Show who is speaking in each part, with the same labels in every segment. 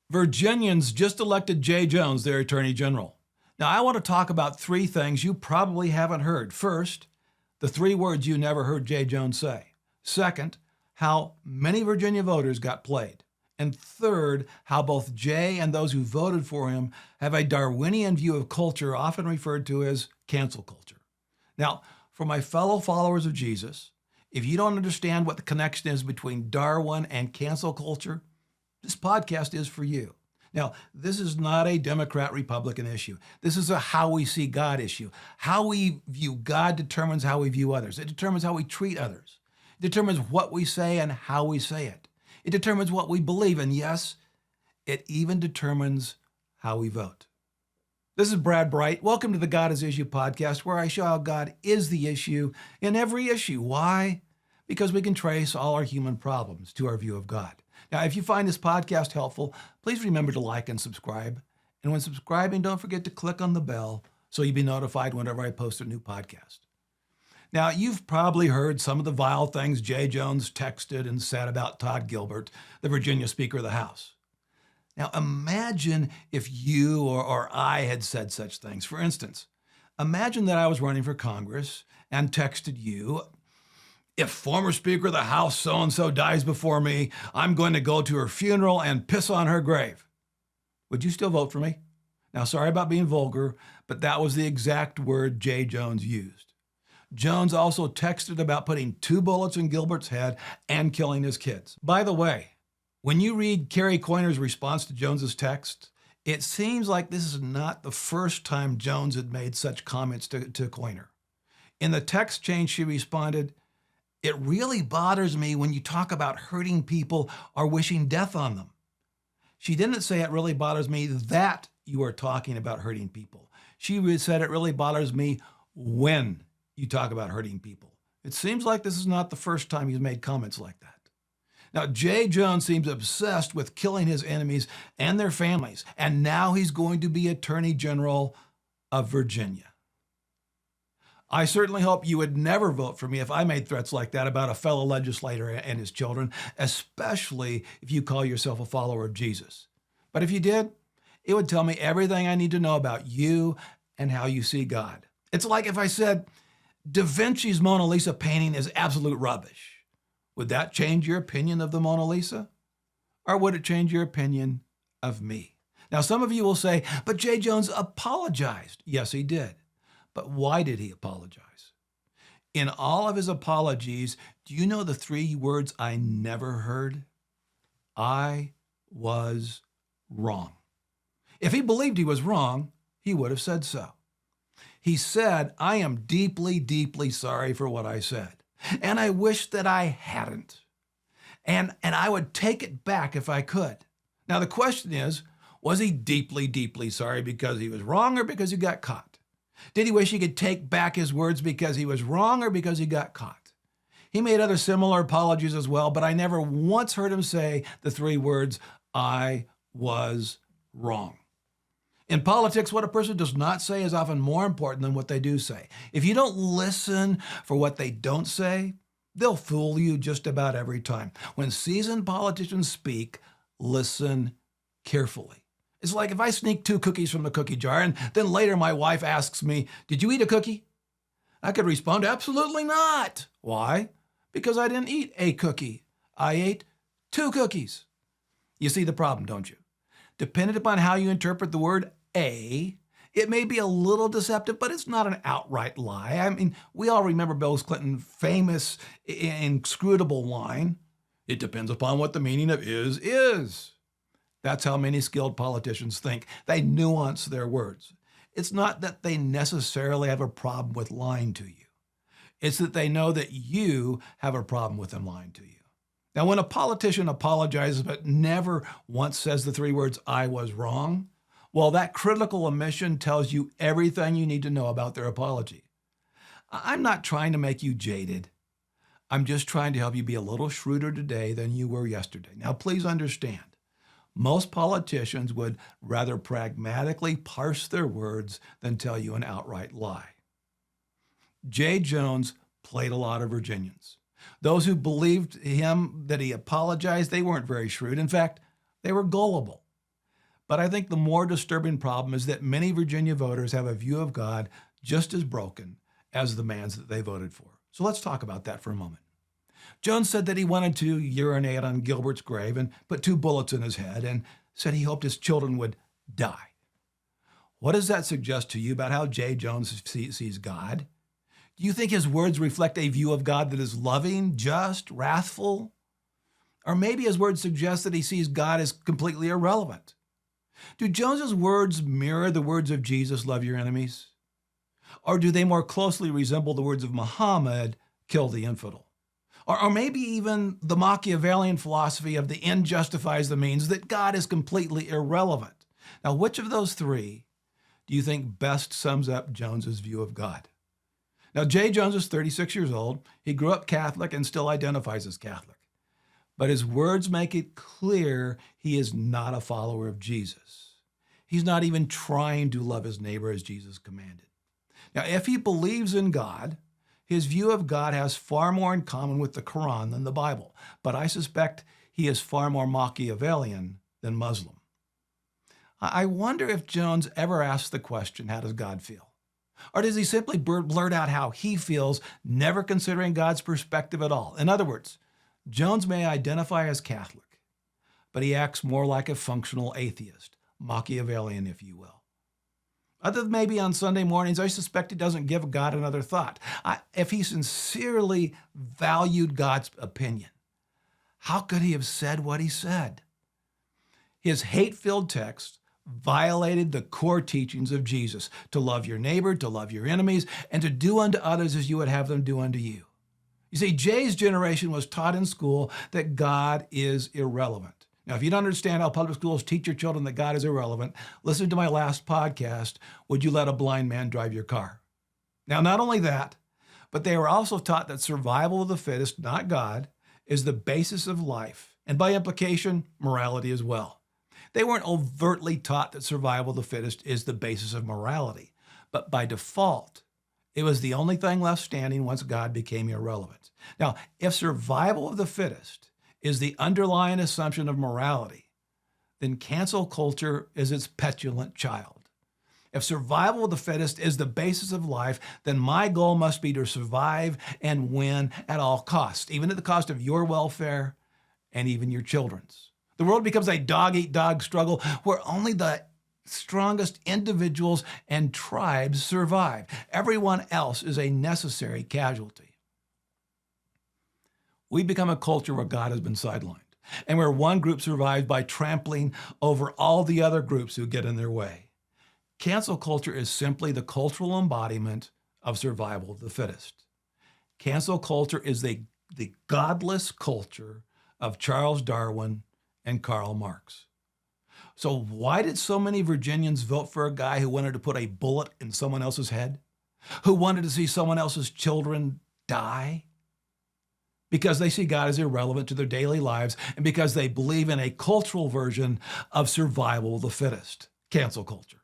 Speaker 1: Virginians just elected Jay Jones their Attorney General. Now, I want to talk about three things you probably haven't heard. First, the three words you never heard Jay Jones say. Second, how many Virginia voters got played. And third, how both Jay and those who voted for him have a Darwinian view of culture, often referred to as cancel culture. Now, for my fellow followers of Jesus, if you don't understand what the connection is between Darwin and cancel culture, this podcast is for you. Now, this is not a Democrat-Republican issue. This is a how we see God issue. How we view God determines how we view others. It determines how we treat others. It determines what we say and how we say it. It determines what we believe, and yes, it even determines how we vote. This is Brad Bright. Welcome to the God is Issue podcast, where I show how God is the issue in every issue. Why? Because we can trace all our human problems to our view of God. Now, if you find this podcast helpful, please remember to like and subscribe. And when subscribing, don't forget to click on the bell so you'll be notified whenever I post a new podcast. Now, you've probably heard some of the vile things Jay Jones texted and said about Todd Gilbert, the Virginia Speaker of the House. Now, imagine if you or I had said such things. For instance, imagine that I was running for Congress and texted you, "If former Speaker of the House so-and-so dies before me, I'm going to go to her funeral and piss on her grave." Would you still vote for me? Now, sorry about being vulgar, but that was the exact word Jay Jones used. Jones also texted about putting 2 bullets in Gilbert's head and killing his kids. By the way, when you read Carrie Coyner's response to Jones's text, it seems like this is not the first time Jones had made such comments to Coyner. In the text chain, she responded, "It really bothers me when you talk about hurting people or wishing death on them." She didn't say it really bothers me that you are talking about hurting people. She said it really bothers me when you talk about hurting people. It seems like this is not the first time he's made comments like that. Now, Jay Jones seems obsessed with killing his enemies and their families, and now he's going to be Attorney General of Virginia. I certainly hope you would never vote for me if I made threats like that about a fellow legislator and his children, especially if you call yourself a follower of Jesus. But if you did, it would tell me everything I need to know about you and how you see God. It's like if I said, Da Vinci's Mona Lisa painting is absolute rubbish. Would that change your opinion of the Mona Lisa? Or would it change your opinion of me? Now, some of you will say, but Jay Jones apologized. Yes, he did. But why did he apologize? In all of his apologies, do you know the 3 words I never heard? I was wrong. If he believed he was wrong, he would have said so. He said, "I am deeply, deeply sorry for what I said, and I wish that I hadn't. And I would take it back if I could." Now, the question is, was he deeply, deeply sorry because he was wrong or because he got caught? Did he wish he could take back his words because he was wrong or because he got caught? He made other similar apologies as well, but I never once heard him say the 3 words, "I was wrong." In politics, what a person does not say is often more important than what they do say. If you don't listen for what they don't say, they'll fool you just about every time. When seasoned politicians speak, listen carefully. It's like if I sneak 2 cookies from the cookie jar and then later my wife asks me, "Did you eat a cookie?" I could respond, "Absolutely not." Why? Because I didn't eat a cookie. I ate 2 cookies. You see the problem, don't you? Depending upon how you interpret the word "a," it may be a little deceptive, but it's not an outright lie. I mean, we all remember Bill Clinton's famous, inscrutable line, "It depends upon what the meaning of is." That's how many skilled politicians think. They nuance their words. It's not that they necessarily have a problem with lying to you. It's that they know that you have a problem with them lying to you. Now, when a politician apologizes but never once says the 3 words, "I was wrong," well, that critical omission tells you everything you need to know about their apology. I'm not trying to make you jaded. I'm just trying to help you be a little shrewder today than you were yesterday. Now, please understand, most politicians would rather pragmatically parse their words than tell you an outright lie. Jay Jones played a lot of Virginians. Those who believed him that he apologized, they weren't very shrewd. In fact, they were gullible. But I think the more disturbing problem is that many Virginia voters have a view of God just as broken as the man that they voted for. So let's talk about that for a moment. Jones said that he wanted to urinate on Gilbert's grave and put 2 bullets in his head and said he hoped his children would die. What does that suggest to you about how J. Jones sees God? Do you think his words reflect a view of God that is loving, just, wrathful? Or maybe his words suggest that he sees God as completely irrelevant. Do Jones's words mirror the words of Jesus, love your enemies? Or do they more closely resemble the words of Muhammad, kill the infidel? Or maybe even the Machiavellian philosophy of the end justifies the means, that God is completely irrelevant. Now, which of those three do you think best sums up Jones's view of God? Now, J. Jones is 36 years old. He grew up Catholic and still identifies as Catholic. But his words make it clear he is not a follower of Jesus. He's not even trying to love his neighbor as Jesus commanded. Now, if he believes in God, his view of God has far more in common with the Quran than the Bible. But I suspect he is far more Machiavellian than Muslim. I wonder if Jones ever asks the question, how does God feel? Or does he simply blurt out how he feels, never considering God's perspective at all? In other words, Jones may identify as Catholic, but he acts more like a functional atheist, Machiavellian, if you will. Other than maybe on Sunday mornings, I suspect he doesn't give God another thought. If he sincerely valued God's opinion, how could he have said what he said? His hate-filled text violated the core teachings of Jesus, to love your neighbor, to love your enemies, and to do unto others as you would have them do unto you. You see, Jay's generation was taught in school that God is irrelevant. Now, if you don't understand how public schools teach your children that God is irrelevant, listen to my last podcast, Would You Let a Blind Man Drive Your Car? Now, not only that, but they were also taught that survival of the fittest, not God, is the basis of life, and by implication, morality as well. They weren't overtly taught that survival of the fittest is the basis of morality, but by default, it was the only thing left standing once God became irrelevant. Now, if survival of the fittest is the underlying assumption of morality, then cancel culture is its petulant child. If survival of the fittest is the basis of life, then my goal must be to survive and win at all costs, even at the cost of your welfare and even your children's. The world becomes a dog-eat-dog struggle where only the strongest individuals and tribes survive. Everyone else is a necessary casualty. We become a culture where God has been sidelined, and where one group survives by trampling over all the other groups who get in their way. Cancel culture is simply the cultural embodiment of survival of the fittest. Cancel culture is the godless culture of Charles Darwin and Karl Marx. So why did so many Virginians vote for a guy who wanted to put a bullet in someone else's head? Who wanted to see someone else's children die? Because they see God as irrelevant to their daily lives, and because they believe in a cultural version of survival of the fittest, cancel culture.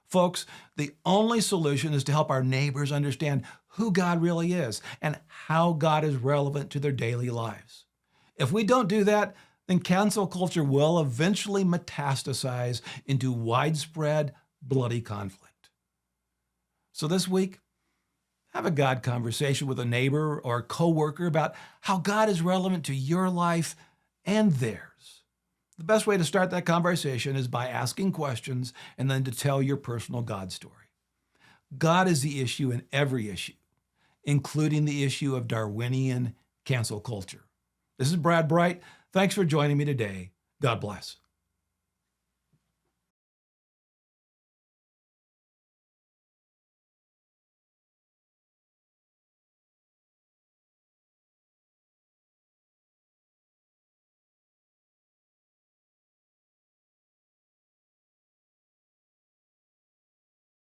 Speaker 1: Folks, the only solution is to help our neighbors understand who God really is and how God is relevant to their daily lives. If we don't do that, then cancel culture will eventually metastasize into widespread, bloody conflict. So this week, have a God conversation with a neighbor or a coworker about how God is relevant to your life and theirs. The best way to start that conversation is by asking questions and then to tell your personal God story. God is the issue in every issue, including the issue of Darwinian cancel culture. This is Brad Bright. Thanks for joining me today. God bless.